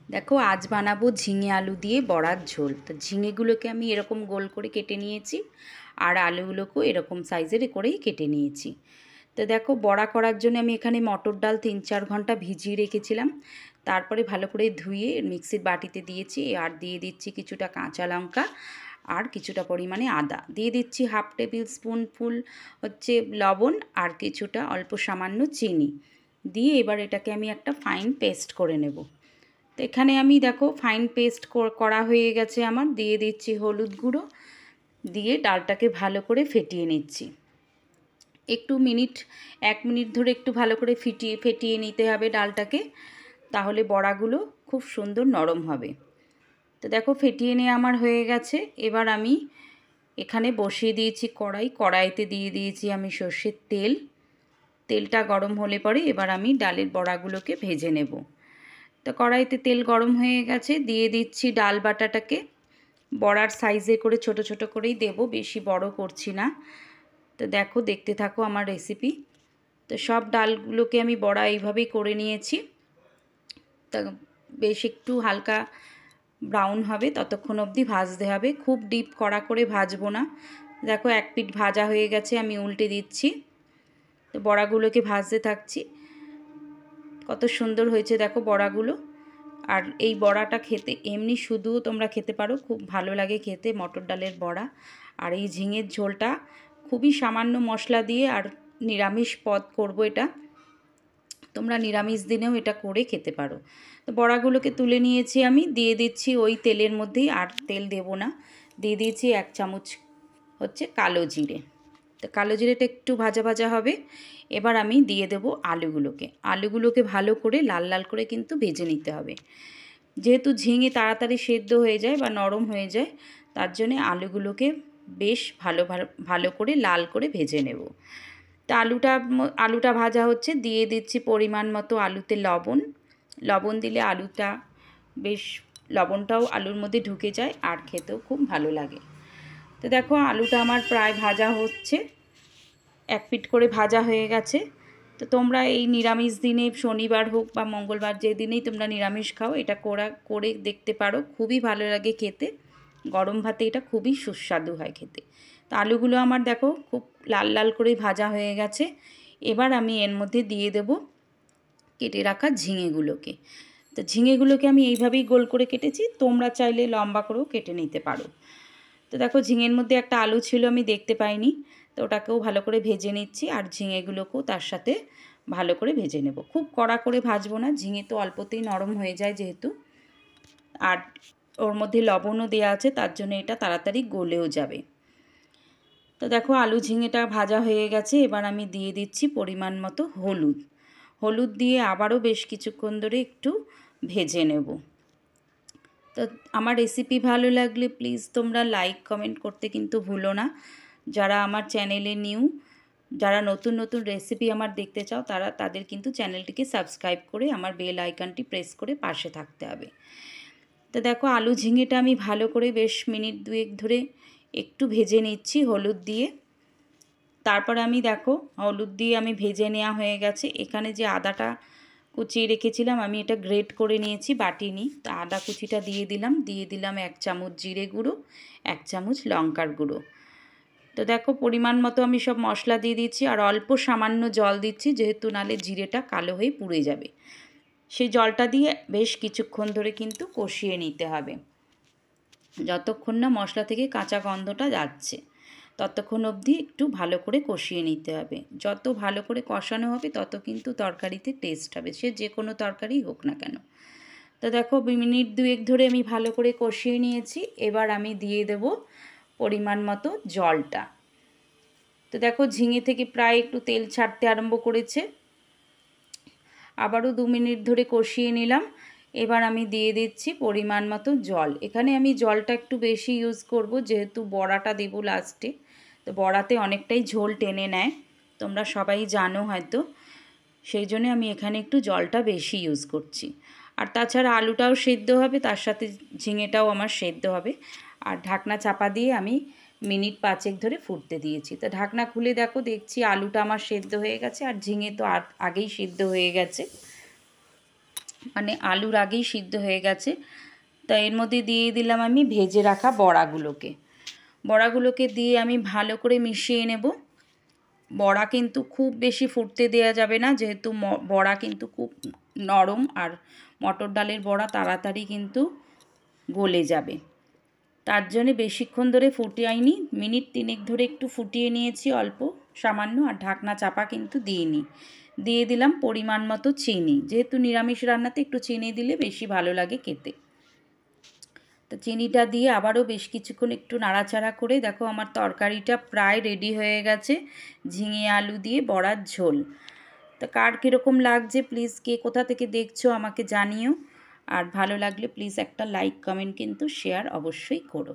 দেখো আজ বানাবো ঝিঙে আলু দিয়ে বড়ার ঝোল। তো ঝিঙেগুলোকে আমি এরকম গোল করে কেটে নিয়েছি আর আলুগুলোকেও এরকম সাইজের করেই কেটে নিয়েছি। তো দেখো বড়া করার জন্য আমি এখানে মটর ডাল 3-4 ঘন্টা ভিজিয়ে রেখেছিলাম। তারপরে ভালো করে ধুয়ে মিক্সির বাটিতে দিয়েছি আর দিয়ে দিচ্ছি কিছুটা কাঁচা লঙ্কা আর কিছুটা পরিমাণে আদা দিয়ে দিচ্ছি, 1/2 টেবিল স্পুন ফুল হচ্ছে লবণ আর কিছুটা অল্প সামান্য চিনি দিয়ে এবার এটাকে আমি একটা ফাইন পেস্ট করে নেব। তো এখানে আমি দেখো ফাইন পেস্ট করা হয়ে গেছে আমার। দিয়ে দিচ্ছি হলুদ গুঁড়ো, দিয়ে ডালটাকে ভালো করে ফেটিয়ে নিচ্ছি। একটু 1 মিনিট ধরে একটু ভালো করে ফেটিয়ে নিতে হবে ডালটাকে, তাহলে বড়াগুলো খুব সুন্দর নরম হবে। তো দেখো ফেটিয়ে নিয়ে আমার হয়ে গেছে। এবার আমি এখানে বসিয়ে দিয়েছি কড়াইতে দিয়ে দিয়েছি আমি সর্ষের তেল। তেলটা গরম হলে পরে এবার আমি ডালের বড়াগুলোকে ভেজে নেব। তো কড়াইতে তেল গরম হয়ে গেছে, দিয়ে দিচ্ছি ডাল বাটাটাকে। বড়ার সাইজে করে ছোট ছোট করেই দেব, বেশি বড় করছি না। তো দেখো দেখতে থাকো আমার রেসিপি। তো সব ডালগুলোকে আমি বড়া এইভাবেই করে নিয়েছি। তা বেশ একটু হালকা ব্রাউন হবে ততক্ষণ অবধি ভাজতে হবে, খুব ডিপ কড়া করে ভাজবো না। দেখো এক পিঠ ভাজা হয়ে গেছে, আমি উল্টে দিচ্ছি। তো বড়াগুলোকে ভাজতে থাকছি। কত সুন্দর হয়েছে দেখো বড়াগুলো। আর এই বড়াটা খেতে এমনি শুধুও তোমরা খেতে পারো, খুব ভালো লাগে খেতে মটর ডালের বড়া। আর এই ঝিঙের ঝোলটা খুবই সামান্য মশলা দিয়ে আর নিরামিষ পদ করব এটা, তোমরা নিরামিষ দিনেও এটা করে খেতে পারো। তো বড়াগুলোকে তুলে নিয়েছি আমি, দিয়ে দিচ্ছি ওই তেলের মধ্যেই, আর তেল দেব না। দিয়ে দিয়েছি 1 চামচ হচ্ছে কালো জিরে। তো কালো জিরেটা একটু ভাজা ভাজা হবে। এবার আমি দিয়ে দেব আলুগুলোকে ভালো করে লাল লাল করে কিন্তু ভেজে নিতে হবে। যেহেতু ঝিঙে তাড়াতাড়ি সেদ্ধ হয়ে যায় বা নরম হয়ে যায়, তার জন্যে আলুগুলোকে বেশ ভালো করে লাল করে ভেজে নেব। তা আলুটা ভাজা হচ্ছে, দিয়ে দিচ্ছি পরিমাণ মতো আলুতে লবণ দিলে আলুটা বেশ, লবণটাও আলুর মধ্যে ঢুকে যায় আর খেতেও খুব ভালো লাগে। তো দেখো আলুটা আমার প্রায় ভাজা হচ্ছে, 1 পিঠ করে ভাজা হয়ে গেছে। তো তোমরা এই নিরামিষ দিনে, শনিবার হোক বা মঙ্গলবার, যে দিনেই তোমরা নিরামিষ খাও, এটা করে দেখতে পারো, খুবই ভালো লাগে খেতে। গরম ভাতে এটা খুবই সুস্বাদু হয় খেতে। তো আলুগুলো আমার দেখো খুব লাল লাল করে ভাজা হয়ে গেছে। এবার আমি এর মধ্যে দিয়ে দেব কেটে রাখা ঝিঙেগুলোকে। তো ঝিঙেগুলোকে আমি এইভাবেই গোল করে কেটেছি, তোমরা চাইলে লম্বা করেও কেটে নিতে পারো। তো দেখো ঝিঙের মধ্যে একটা আলু ছিল, আমি দেখতে পাইনি, তো ওটাকেও ভালো করে ভেজে নিচ্ছি আর ঝিঙেগুলোকেও তার সাথে ভালো করে ভেজে নেব। খুব কড়া করে ভাজবো না, ঝিঙে তো অল্পতেই নরম হয়ে যায় যেহেতু, আর ওর মধ্যে লবণও দেওয়া আছে, তার জন্য এটা তাড়াতাড়ি গলেও যাবে। তো দেখো আলু ঝিঙেটা ভাজা হয়ে গেছে। এবার আমি দিয়ে দিচ্ছি পরিমাণ মতো হলুদ দিয়ে আবারও বেশ কিছুক্ষণ ধরে একটু ভেজে নেব। তো আমার রেসিপি ভালো লাগলে প্লিজ তোমরা লাইক কমেন্ট করতে কিন্তু ভুলো না। যারা আমার চ্যানেলে নিউ, যারা নতুন নতুন রেসিপি আমার দেখতে চাও, তাদের কিন্তু চ্যানেলটিকে সাবস্ক্রাইব করে আমার বেল আইকনটি প্রেস করে পাশে থাকতে হবে। তো দেখো আলু ঝিঙেটা আমি ভালো করে বেশ মিনিট 2 ধরে একটু ভেজে নিচ্ছি হলুদ দিয়ে। তারপর আমি দেখো হলুদ দিয়ে আমি ভেজে নেওয়া হয়ে গেছে। এখানে যে আদাটা কুচিয়ে রেখেছিলাম, আমি এটা গ্রেট করে নিয়েছি, বাটিনি। তা আদা কুচিটা দিয়ে দিলাম 1 চামচ জিরে গুঁড়ো, 1 চামচ লঙ্কার গুঁড়ো। তো দেখো পরিমাণ মতো আমি সব মশলা দিয়ে দিচ্ছি আর অল্প সামান্য জল দিচ্ছি, যেহেতু নালে জিরেটা কালো হয়ে পুড়ে যাবে। সেই জলটা দিয়ে বেশ কিছুক্ষণ ধরে কিন্তু কষিয়ে নিতে হবে, যতক্ষণ না মশলা থেকে কাঁচা গন্ধটা যাচ্ছে ততক্ষণ অবধি একটু ভালো করে কষিয়ে নিতে হবে। যত ভালো করে কষানো হবে তত কিন্তু তরকারিতে টেস্ট হবে, সে যে কোনো তরকারি হোক না কেন। তো দেখো মিনিট 2 ধরে আমি ভালো করে কষিয়ে নিয়েছি। এবার আমি দিয়ে দেব পরিমাণ মতো জলটা। তো দেখো ঝিঙে থেকে প্রায় একটু তেল ছাড়তে আরম্ভ করেছে। আবারও 2 মিনিট ধরে কষিয়ে নিলাম। এবার আমি দিয়ে দিচ্ছি পরিমাণ মতো জল। এখানে আমি জলটা একটু বেশি ইউজ করব, যেহেতু বড়াটা দেবো লাস্টে। তো বড়াতে অনেকটাই ঝোল টেনে নেয়, তোমরা সবাই জানো হয়তো, সেই জন্য আমি এখানে একটু জলটা বেশি ইউজ করছি। আর তাছাড়া আলুটাও সেদ্ধ হবে, তার সাথে ঝিঙেটাও আমার সেদ্ধ হবে। আর ঢাকনা চাপা দিয়ে আমি মিনিট 5 ধরে ফুটতে দিয়েছি। তো ঢাকনা খুলে দেখছি আলুটা আমার সেদ্ধ হয়ে গেছে আর ঝিঙে তো আগেই সেদ্ধ হয়ে গেছে। মানে আলুর আগেই সিদ্ধ হয়ে গেছে। তা এর মধ্যে দিয়ে দিলাম আমি ভেজে রাখা বড়াগুলোকে দিয়ে আমি ভালো করে মিশিয়ে নেব। বড়া কিন্তু খুব বেশি ফুটতে দেওয়া যাবে না, যেহেতু বড়া কিন্তু খুব নরম, আর মটর ডালের বড়া তাড়াতাড়ি কিন্তু গলে যাবে। তার জন্যে বেশিক্ষণ ধরে ফুটিয়েইনি, মিনিট 3 ধরে একটু ফুটিয়ে নিয়েছি অল্প সামান্য, আর ঢাকনা চাপা কিন্তু দিইনি। দিয়ে দিলাম পরিমাণ মতো চিনি, যেহেতু নিরামিষ রান্নাতে একটু চিনি দিলে বেশি ভালো লাগে খেতে। তো চিনিটা দিয়ে আবারও বেশ কিছুক্ষণ একটু নাড়াচাড়া করে দেখো আমার তরকারিটা প্রায় রেডি হয়ে গেছে, ঝিঙে আলু দিয়ে বড়ার ঝোল। তো কার কীরকম লাগছে প্লিজ, কে কোথা থেকে দেখছো আমাকে জানিও। আর ভালো লাগলে প্লিজ একটা লাইক কমেন্ট কিন্তু শেয়ার অবশ্যই করো।